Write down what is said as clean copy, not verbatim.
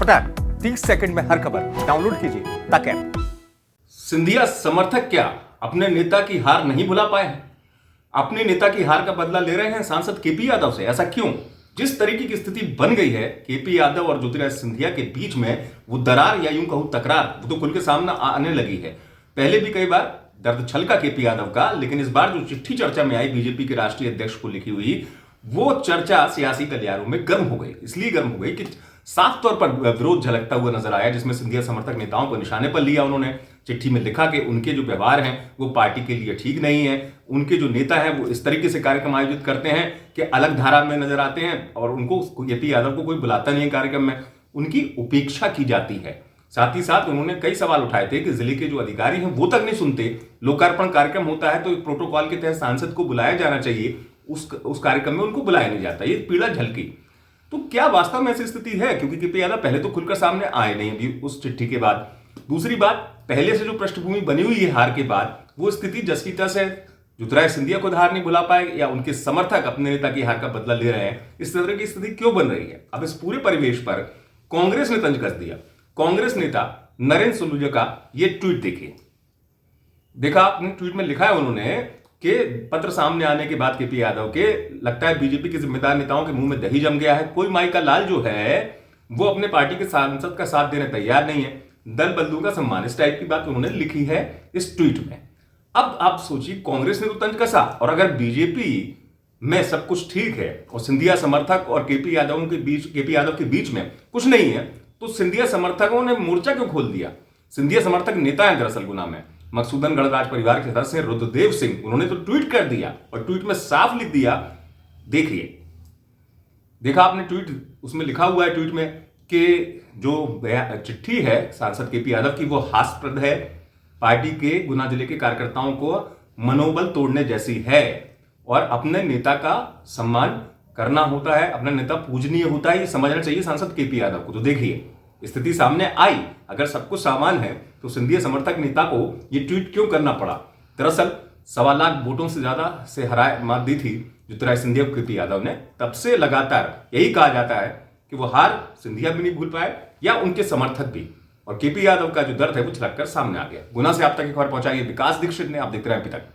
फटाक 30 सेकंड में हर खबर डाउनलोड कीजिए तक ऐप। सिंधिया समर्थक क्या अपने नेता की हार नहीं भुला पाए हैं? अपने नेता की हार का बदला ले रहे हैं सांसद केपी यादव से। ऐसा क्यों? जिस तरीके की स्थिति बन गई है केपी यादव और ज्योतिरादित्य सिंधिया के बीच में, वो दरार या यूं कहूं तकरार, वो तो खुल के सामने आने लगी है। पहले भी कई बार दर्द छलका केपी यादव का, लेकिन इस बार जो चिट्ठी चर्चा में आई बीजेपी के राष्ट्रीय अध्यक्ष को लिखी हुई, वो चर्चा सियासी गलियारों में गर्म हो गई। इसलिए गर्म हो गई कि साफ तौर पर विरोध झलकता हुआ नजर आया, जिसमें सिंधिया समर्थक नेताओं को निशाने पर लिया। उन्होंने चिट्ठी में लिखा कि उनके जो व्यवहार हैं वो पार्टी के लिए ठीक नहीं है। उनके जो नेता हैं वो इस तरीके से कार्यक्रम आयोजित करते हैं कि अलग धारा में नजर आते हैं और उनको केपी यादव को कोई बुलाता नहीं है कार्यक्रम में, उनकी उपेक्षा की जाती है। साथ ही साथ उन्होंने कई सवाल उठाए थे कि जिले के जो अधिकारी हैं वो तक नहीं सुनते। लोकार्पण कार्यक्रम होता है तो प्रोटोकॉल के तहत सांसद को बुलाया जाना चाहिए, उस कार्यक्रम में उनको बुलाया नहीं जाता। ये पीड़ा झलकी। तो क्या वास्तव में ऐसी स्थिति है? क्योंकि केपी यादव पहले तो खुलकर सामने आए नहीं अभी उस चिट्ठी के बाद। दूसरी बात, पहले से जो पृष्ठभूमि बनी हुई है हार के बाद, वो स्थिति जसकीता से ज्योतिरादित्य सिंधिया को हार नहीं भुला पाए या उनके समर्थक अपने नेता की हार का बदला ले रहे हैं। इस तरह की स्थिति क्यों बन रही है? अब इस पूरे परिवेश पर कांग्रेस ने तंज कस दिया। कांग्रेस नेता नरेंद्र सलूजा का यह ट्वीट देखिए। देखा आपने, ट्वीट में लिखा है उन्होंने कि पत्र सामने आने के बाद केपी यादव के लगता है बीजेपी के जिम्मेदार नेताओं के मुंह में दही जम गया है। कोई माई का लाल जो है वो अपने पार्टी के सांसद का साथ देने तैयार नहीं है। दल बदलू का सम्मान, इस टाइप की बात उन्होंने लिखी है इस ट्वीट में। अब आप सोचिए, कांग्रेस ने तो तंज कसा, और अगर बीजेपी में सब कुछ ठीक है और सिंधिया समर्थक और केपी यादव के बीच में कुछ नहीं है, तो सिंधिया समर्थकों ने मोर्चा क्यों खोल दिया? सिंधिया समर्थक नेता है दरअसल गुना में मकसूदन गणराज परिवार के सदस्य रुद्रदेव सिंह, उन्होंने तो ट्वीट कर दिया और ट्वीट में साफ लिख दिया, देखिए, देखा आपने ट्वीट, उसमें लिखा हुआ है ट्वीट में कि जो चिट्ठी है सांसद केपी यादव की वो हास्यास्पद है, पार्टी के गुना जिले के कार्यकर्ताओं को मनोबल तोड़ने जैसी है और अपने नेता का सम्मान करना होता है, अपना नेता पूजनीय होता है, ये समझना चाहिए सांसद केपी यादव को। तो देखिए, स्थिति सामने आई। अगर सब कुछ सामान है तो सिंधिया समर्थक नेता को ये ट्वीट क्यों करना पड़ा? दरअसल 1.25 लाख वोटों से ज्यादा से मात दी थी ज्योतिरादित्य सिंधिया को केपी यादव ने। तब से लगातार यही कहा जाता है कि वो हार सिंधिया भी नहीं भूल पाए या उनके समर्थक भी, और केपी यादव का जो दर्द है वो छलक कर सामने आ गया। गुना से आप तक खबर पहुंचाइए विकास दीक्षित ने। आप देखते रहे अभी तक।